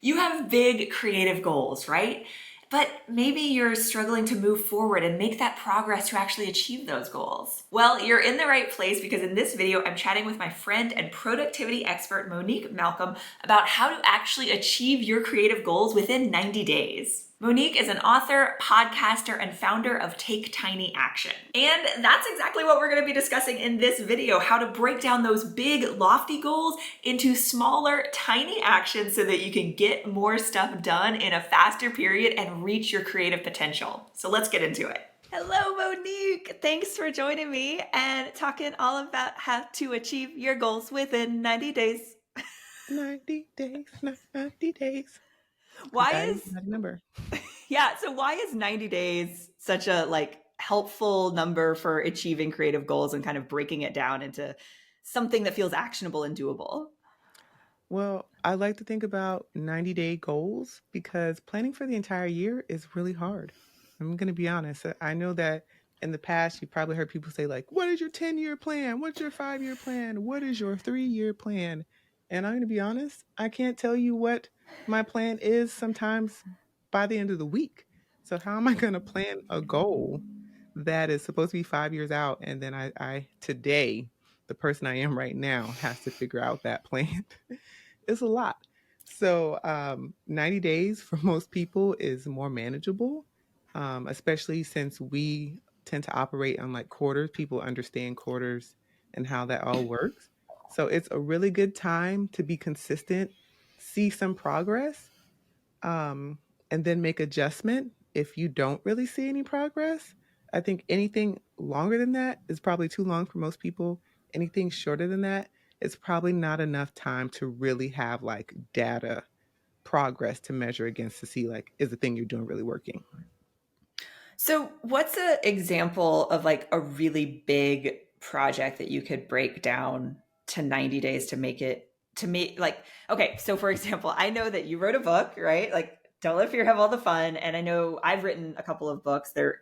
You have big creative goals, right? But maybe you're struggling to move forward and make that progress to actually achieve those goals. Well, you're in the right place because in this video, I'm chatting with my friend and productivity expert, Monique Malcolm, about how to actually achieve your creative goals within 90 days. Monique is an author, podcaster, and founder of Take Tiny Action. And that's exactly what we're going to be discussing in this video, how to break down those big, lofty goals into smaller, tiny actions so that you can get more stuff done in a faster period and reach your creative potential. So let's get into it. Hello, Monique. Thanks for joining me and talking all about how to achieve your goals within 90 days. 90 days, 90 days. Why That is is that number. So why is 90 days such a helpful number for achieving creative goals and kind of breaking it down into something that feels actionable and doable? Well, I like to think about 90-day goals because planning for the entire year is really hard. I'm going to be honest. I know that in the past, you probably heard people say, like, what is your 10-year plan? What's your 5-year plan? What is your 3-year plan? And I'm going to be honest, I can't tell you what my plan is sometimes by the end of the week. So, how am I going to plan a goal that is supposed to be 5 years out? And then I today, the person I am right now, has to figure out that plan. It's a lot. So 90 days for most people is more manageable, especially since we tend to operate on like quarters. People understand quarters and how that all works. So it's a really good time to be consistent, see some progress, um, and then make adjustment if you don't really see any progress. I think anything longer than that is probably too long for most people. Anything shorter than that, it's probably not enough time to really have like data progress to measure against to see like is the thing you're doing really working. So, what's an example of like a really big project that you could break down to 90 days to make it to make like okay, so for example, I know that you wrote a book, right? Like Don't Let Fear Have All the Fun. And I know I've written a couple of books. They're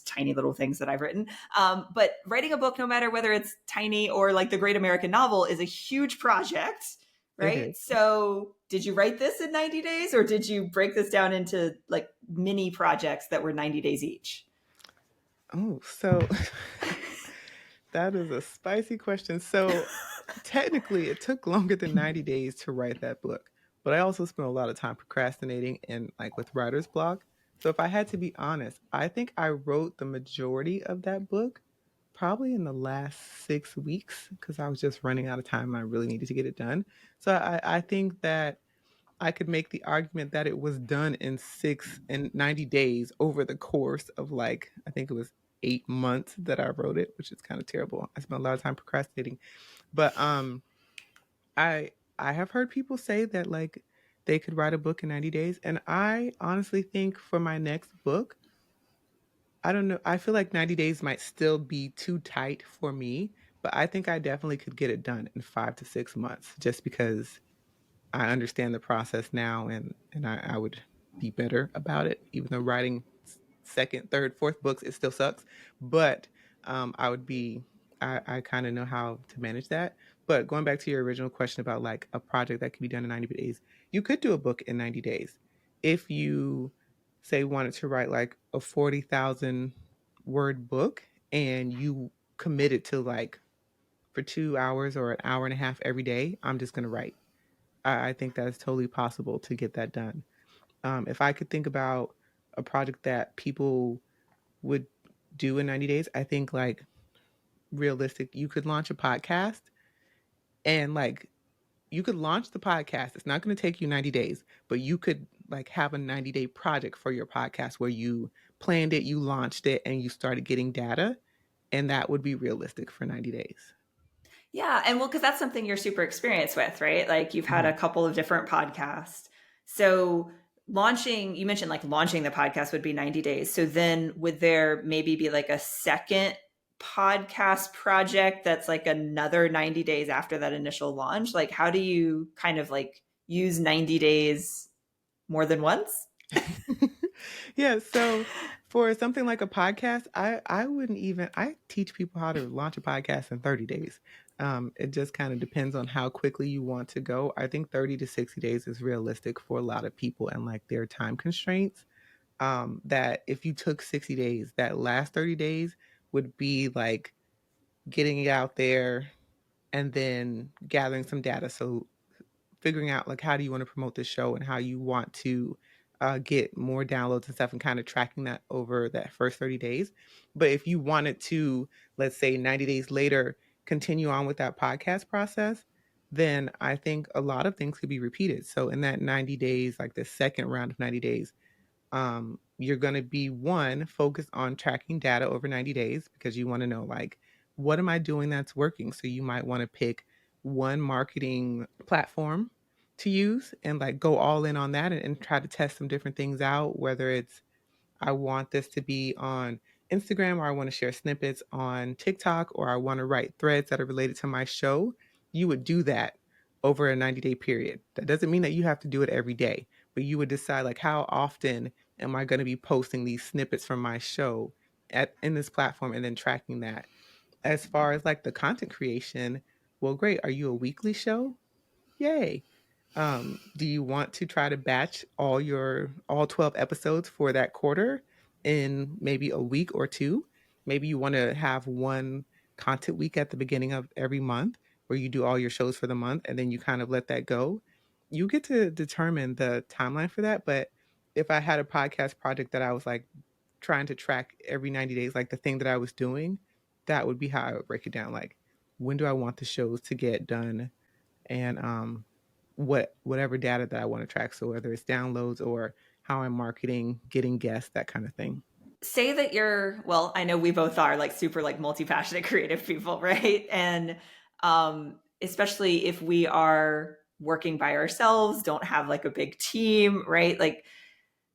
tiny little things that I've written. But writing a book, no matter whether it's tiny or like the Great American Novel, is a huge project, It right? is. So did you write this in 90 days or did you break this down into like mini projects that were 90 days each? Oh, so that is a spicy question. So technically, it took longer than 90 days to write that book, but I also spent a lot of time procrastinating and like with writer's block. So if I had to be honest, I think I wrote the majority of that book probably in the last 6 weeks because I was just running out of time and I really needed to get it done. So I think that I could make the argument that it was done in 90 days over the course of like, I think it was 8 months that I wrote it, which is kind of terrible. I spent a lot of time procrastinating. But I I have heard people say that like they could write a book in 90 days. And I honestly think for my next book, I don't know. I feel like 90 days might still be too tight for me, but I think I definitely could get it done in 5 to 6 months just because I understand the process now and I would be better about it, even though writing second, third, fourth books, it still sucks. But I would be, I kind of know how to manage that. But going back to your original question about like a project that could be done in 90 days, you could do a book in 90 days. If you say wanted to write like a 40,000 word book and you committed to like for 2 hours or an hour and a half every day, I'm just going to write. I think that's totally possible to get that done. If I could think about a project that people would do in 90 days, I think like realistic, you could launch a podcast and like you could launch the podcast. It's not going to take you 90 days, but you could like have a 90-day project for your podcast where you planned it, you launched it, and you started getting data. And that would be realistic for 90 days. Yeah. And well, because that's something you're super experienced with, right? Like you've had a Mhm. couple of different podcasts. So you mentioned like launching the podcast would be 90 days. So then would there maybe be like a second podcast project that's like another 90 days after that initial launch? Like how do you kind of like use 90 days more than once? Yeah, so for something like a podcast, I wouldn't even I teach people how to launch a podcast in 30 days. It just kind of depends on how quickly you want to go. I think 30 to 60 days is realistic for a lot of people and like their time constraints. That if you took 60 days, that last 30 days would be like getting it out there and then gathering some data. So figuring out like how do you want to promote the show and how you want to get more downloads and stuff and kind of tracking that over that first 30 days. But if you wanted to, let's say 90 days later, continue on with that podcast process, then I think a lot of things could be repeated. So in that 90 days, like the second round of 90 days, you're going to be one focused on tracking data over 90 days because you want to know like what am I doing that's working. So you might want to pick one marketing platform to use and like go all in on that and try to test some different things out, whether it's I want this to be on Instagram, or I want to share snippets on TikTok, or I want to write threads that are related to my show. You would do that over a 90-day period. That doesn't mean that you have to do it every day, but you would decide like how often am I going to be posting these snippets from my show at in this platform and then tracking that. As far as like the content creation, well, great. Are you a weekly show? Yay. Do you want to try to batch all 12 episodes for that quarter in maybe a week or two? Maybe you want to have one content week at the beginning of every month where you do all your shows for the month and then you kind of let that go. You get to determine the timeline for that. But if I had a podcast project that I was like trying to track every 90 days, like the thing that I was doing, that would be how I would break it down. Like, when do I want the shows to get done? And whatever data that I want to track. So whether it's downloads or how I'm marketing, getting guests, that kind of thing. Say that you're, well, I know we both are like super like multi-passionate creative people, right? And especially if we are working by ourselves, don't have like a big team, right? Like,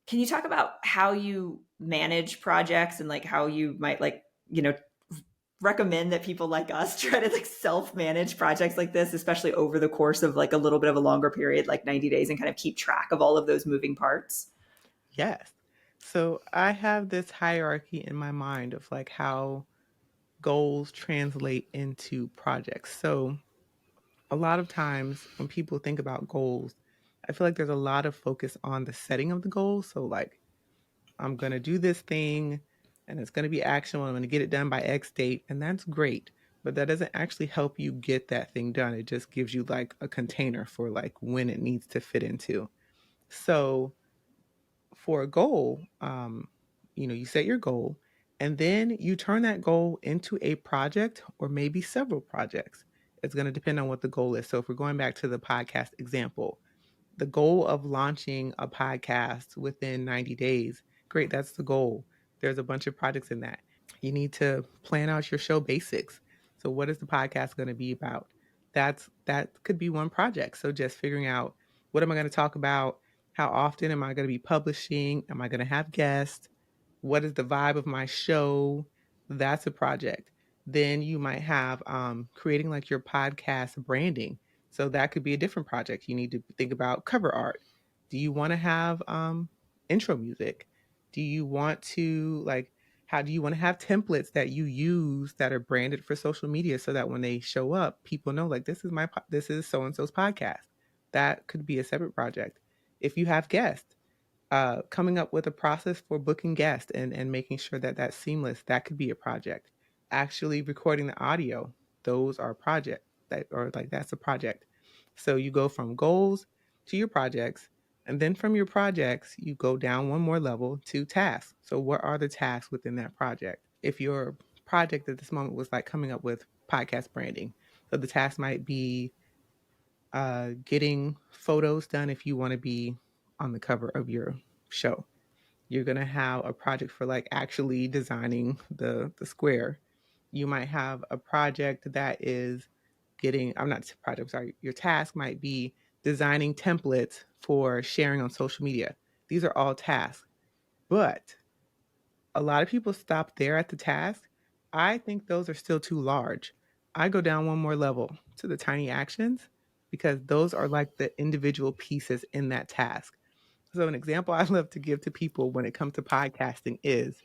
can you talk about how you manage projects and like how you might like, recommend that people like us try to like self-manage projects like this, especially over the course of like a little bit of a longer period, like 90 days, and kind of keep track of all of those moving parts? Yes. So I have this hierarchy in my mind of like how goals translate into projects. So a lot of times when people think about goals, I feel like there's a lot of focus on the setting of the goal. So like I'm going to do this thing and it's going to be actionable. I'm going to get it done by X date. And that's great. But that doesn't actually help you get that thing done. It just gives you like a container for like when it needs to fit into. So for a goal, you set your goal and then you turn that goal into a project or maybe several projects. It's going to depend on what the goal is. So if we're going back to the podcast example, the goal of launching a podcast within 90 days, great, that's the goal. There's a bunch of projects in that. You need to plan out your show basics. So what is the podcast going to be about? That could be one project. So just figuring out what am I going to talk about? How often am I going to be publishing? Am I going to have guests? What is the vibe of my show? That's a project. Then you might have creating like your podcast branding. So that could be a different project. You need to think about cover art. Do you want to have intro music? Do you want to like how do you want to have templates that you use that are branded for social media so that when they show up, people know like this is so and so's podcast. That could be a separate project. If you have guests, coming up with a process for booking guests and making sure that that's seamless, that could be a project. Actually recording the audio, those are project that or like that's a project. So you go from goals to your projects, and then from your projects you go down one more level to tasks. So what are the tasks within that project? If your project at this moment was like coming up with podcast branding, so the task might be getting photos done if you want to be on the cover of your show. You're going to have a project for like actually designing the square. You might have a project that is getting, I'm not project, sorry, your task might be designing templates for sharing on social media. These are all tasks. But a lot of people stop there at the task. I think those are still too large. I go down one more level to the tiny actions because those are like the individual pieces in that task. So, an example I love to give to people when it comes to podcasting is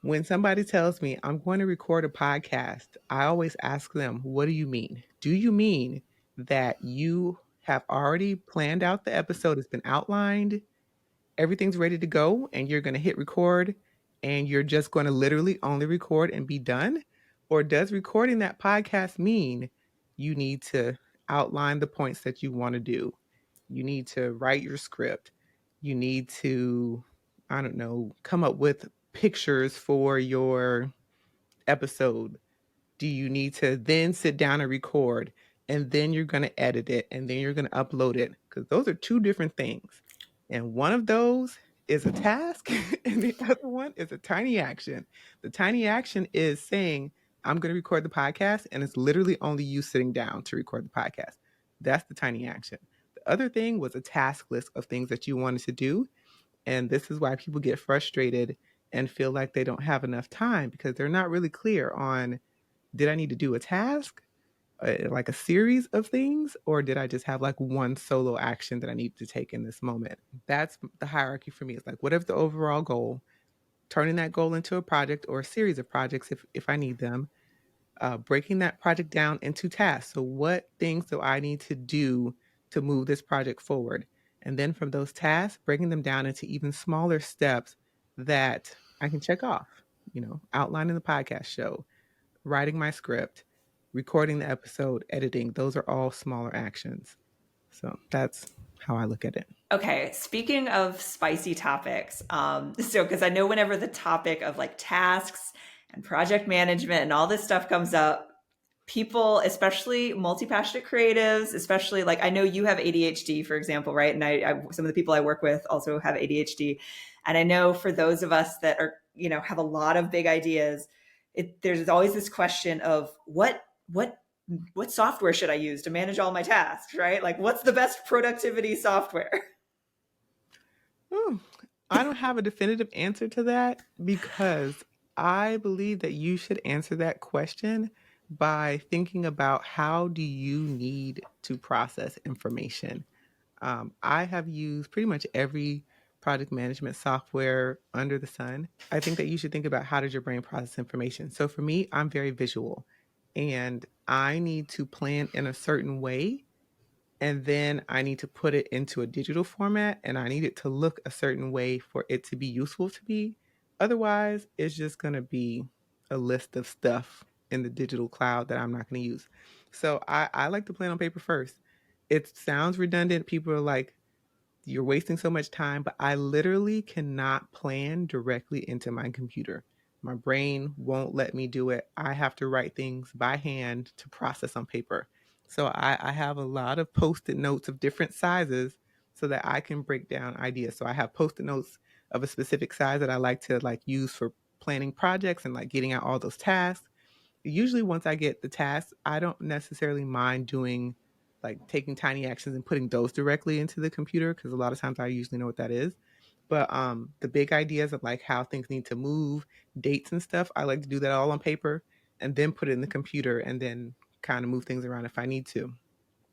When somebody tells me I'm going to record a podcast, I always ask them, what do you mean? Do you mean that you have already planned out the episode, it's been outlined, everything's ready to go, and you're going to hit record and you're just going to literally only record and be done? Or does recording that podcast mean you need to outline the points that you want to do? You need to write your script. You need to, I don't know, come up with pictures for your episode. Do you need to then sit down and record, and then you're going to edit it, and then you're going to upload it? Because those are two different things. And one of those is a task, and the other one is a tiny action. The tiny action is saying, I'm going to record the podcast, and it's literally only you sitting down to record the podcast. That's the tiny action. The other thing was a task list of things that you wanted to do. And this is why people get frustrated and feel like they don't have enough time, because they're not really clear on, did I need to do a task, like a series of things, or did I just have like one solo action that I need to take in this moment? That's the hierarchy for me. It's like, whatever the overall goal, turning that goal into a project or a series of projects if I need them, breaking that project down into tasks. So, what things do I need to do to move this project forward? And then from those tasks, breaking them down into even smaller steps that I can check off, outlining the podcast show, writing my script, recording the episode, editing. Those are all smaller actions. So that's how I look at it. Okay, speaking of spicy topics, so because I know whenever the topic of like tasks and project management and all this stuff comes up, people, especially multi-passionate creatives, especially like I know you have ADHD, for example, right? And some of the people I work with also have ADHD, and I know for those of us that are have a lot of big ideas, there's always this question of what software should I use to manage all my tasks, right? Like, what's the best productivity software? I don't have a definitive answer to that, because I believe that you should answer that question by thinking about, how do you need to process information? I have used pretty much every project management software under the sun. I think that you should think about, how does your brain process information? So for me, I'm very visual, and I need to plan in a certain way, and then I need to put it into a digital format, and I need it to look a certain way for it to be useful to me. Otherwise, it's just going to be a list of stuff in the digital cloud that I'm not going to use. So I like to plan on paper first. It sounds redundant. People are like, you're wasting so much time, but I literally cannot plan directly into my computer. My brain won't let me do it. I have to write things by hand to process on paper. So I have a lot of post-it notes of different sizes so that I can break down ideas. So I have post-it notes of a specific size that I like to like use for planning projects and like getting out all those tasks. Usually once I get the tasks, I don't necessarily mind doing, like, taking tiny actions and putting those directly into the computer, because a lot of times I usually know what that is. But the big ideas of like how things need to move, dates and stuff, I like to do that all on paper and then put it in the computer, and then kind of move things around if I need to.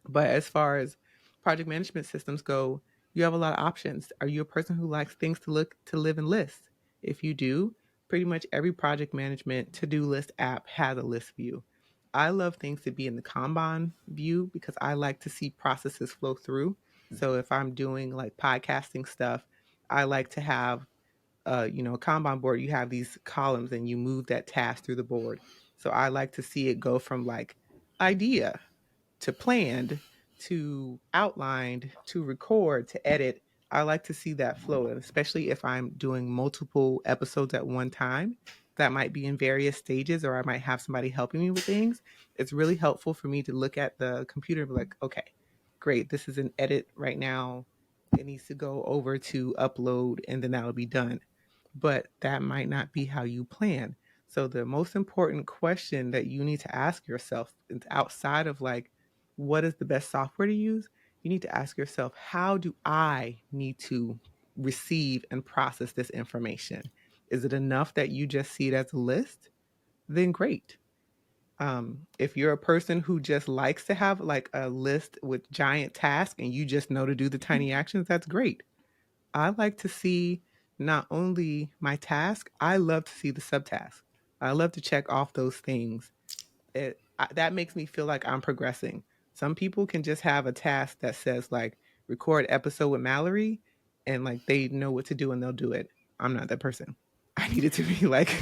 But as far as project management systems go, you have a lot of options. Are you a person who likes things to live in lists? If you do, pretty much every project management to-do list app has a list view. I love things to be in the Kanban view, because I like to see processes flow through. So if I'm doing like podcasting stuff, I like to have a Kanban board. You have these columns and you move that task through the board. So I like to see it go from like idea to planned to outlined to record to edit. I like to see that flow, and especially if I'm doing multiple episodes at one time that might be in various stages, or I might have somebody helping me with things. It's really helpful for me to look at the computer and be like, okay, great, this is an edit right now. It needs to go over to upload, and then that'll be done. But that might not be how you plan. So the most important question that you need to ask yourself is, outside of like, what is the best software to use? You need to ask yourself, how do I need to receive and process this information? Is it enough that you just see it as a list? Then great. If you're a person who just likes to have like a list with giant tasks and you just know to do the tiny actions, that's great. I like to see not only my task, I love to see the subtask. I love to check off those things. That makes me feel like I'm progressing. Some people can just have a task that says like record episode with Mallory and like they know what to do and they'll do it. I'm not that person. I need it to be like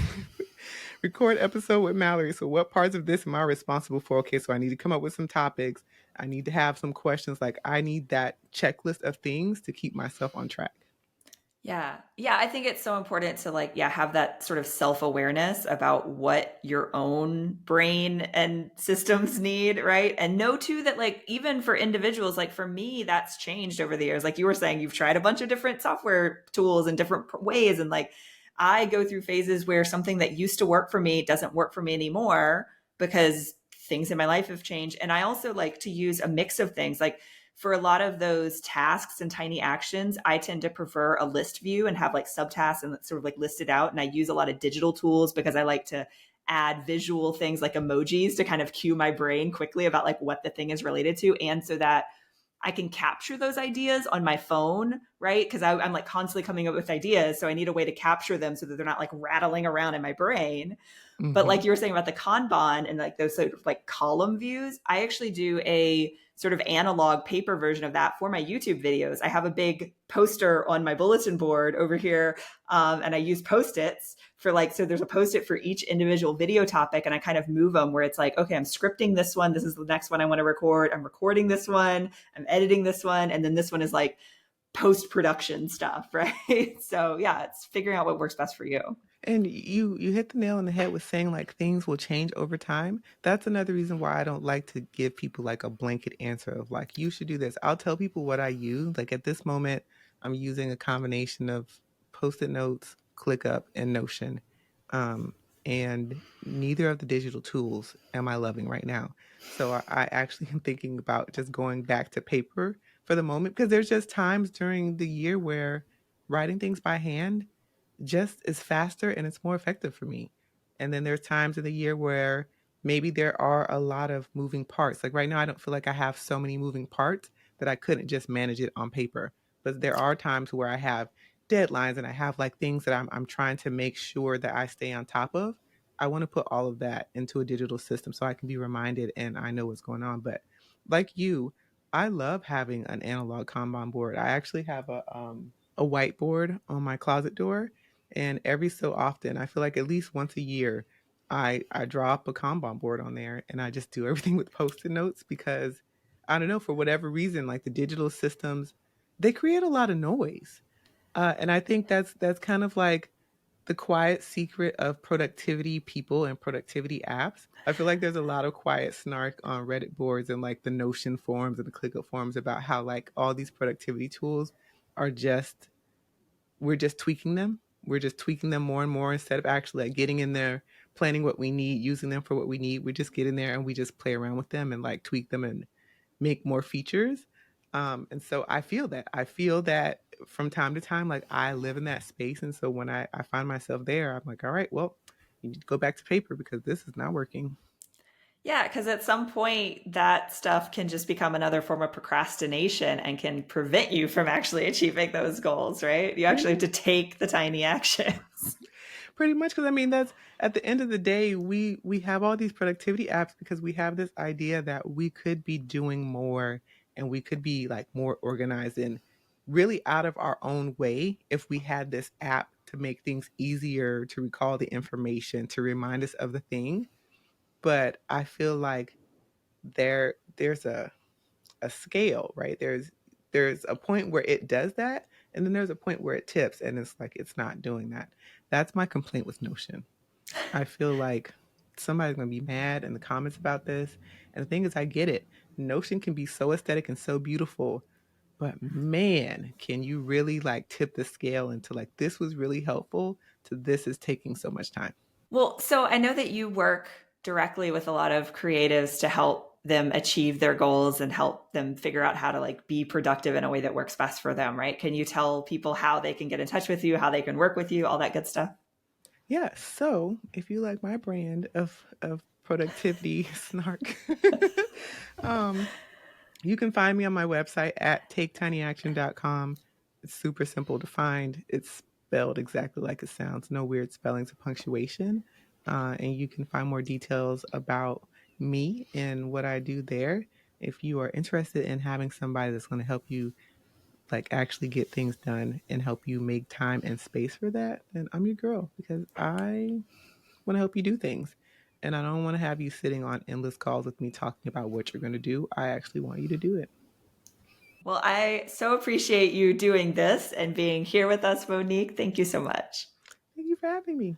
record episode with Mallory. So what parts of this am I responsible for? Okay, so I need to come up with some topics. I need to have some questions. Like I need that checklist of things to keep myself on track. Yeah. Yeah, I think it's so important to like, yeah, have that sort of self-awareness about what your own brain and systems need, right? And know too that like even for individuals, like for me, that's changed over the years. Like you were saying, you've tried a bunch of different software tools in different ways. And like I go through phases where something that used to work for me doesn't work for me anymore because things in my life have changed. And I also like to use a mix of things. Like for a lot of those tasks and tiny actions, I tend to prefer a list view and have like subtasks and sort of like listed out. And I use a lot of digital tools because I like to add visual things like emojis to kind of cue my brain quickly about like what the thing is related to. And so that I can capture those ideas on my phone, right? Because I'm like constantly coming up with ideas. So I need a way to capture them so that they're not like rattling around in my brain. But Mm-hmm. like you were saying about the Kanban and like those sort of like column views, I actually do a sort of analog paper version of that for my YouTube videos. I have a big poster on my bulletin board over here, and I use Post-its for like, so there's a Post-it for each individual video topic, and I kind of move them where it's like, okay, I'm scripting this one. This is the next one I want to record. I'm recording this one. I'm editing this one. And then this one is like post-production stuff, right? So yeah, it's figuring out what works best for you. And you hit the nail on the head with saying like things will change over time. That's another reason why I don't like to give people like a blanket answer of like you should do this. I'll tell people what I use. Like at this moment, I'm using a combination of post-it notes, ClickUp, and Notion. Um, and neither of the digital tools am I loving right now. So I actually am thinking about just going back to paper for the moment because there's just times during the year where writing things by hand just is faster and it's more effective for me. And then there's times in the year where maybe there are a lot of moving parts. Like right now, I don't feel like I have so many moving parts that I couldn't just manage it on paper. But there are times where I have deadlines and I have like things that I'm trying to make sure that I stay on top of. I want to put all of that into a digital system so I can be reminded and I know what's going on. But like you, I love having an analog Kanban board. I actually have a whiteboard on my closet door, and every so often, I feel like at least once a year, I draw up a Kanban board on there and I just do everything with post-it notes because I don't know, for whatever reason, like the digital systems, they create a lot of noise. And I think that's kind of like the quiet secret of productivity people and productivity apps. I feel like there's a lot of quiet snark on Reddit boards and like the Notion forums and the ClickUp forums about how like all these productivity tools are just we're just tweaking them. We're just tweaking them more and more instead of actually like getting in there, planning what we need, using them for what we need. We just get in there and we just play around with them and like tweak them and make more features. And so I feel that. I feel that from time to time, like I live in that space. And so when I find myself there, I'm like, all right, well, you need to go back to paper because this is not working. Yeah, because at some point that stuff can just become another form of procrastination and can prevent you from actually achieving those goals, right? You Pretty actually have much. to take the tiny actions. Pretty much, because I mean that's at the end of the day, we have all these productivity apps because we have this idea that we could be doing more and we could be like more organized and really out of our own way if we had this app to make things easier to recall the information, to remind us of the thing. But I feel like there's a scale, right? There's a point where it does that, and then there's a point where it tips and it's like it's not doing that. That's my complaint with Notion. I feel like somebody's gonna be mad in the comments about this. And the thing is, I get it. Notion can be so aesthetic and so beautiful, but man, can you really like tip the scale into like this was really helpful to this is taking so much time. Well, so I know that you work directly with a lot of creatives to help them achieve their goals and help them figure out how to like be productive in a way that works best for them, right? Can you tell people how they can get in touch with you, how they can work with you, all that good stuff? Yeah, so if you like my brand of productivity snark, um, you can find me on my website at taketinyAction.com. It's super simple to find. It's spelled exactly like it sounds, no weird spellings or punctuation. And you can find more details about me and what I do there. If you are interested in having somebody that's going to help you like actually get things done and help you make time and space for that, then I'm your girl because I want to help you do things. And I don't want to have you sitting on endless calls with me talking about what you're going to do. I actually want you to do it. Well, I so appreciate you doing this and being here with us, Monique. Thank you so much. Thank you for having me.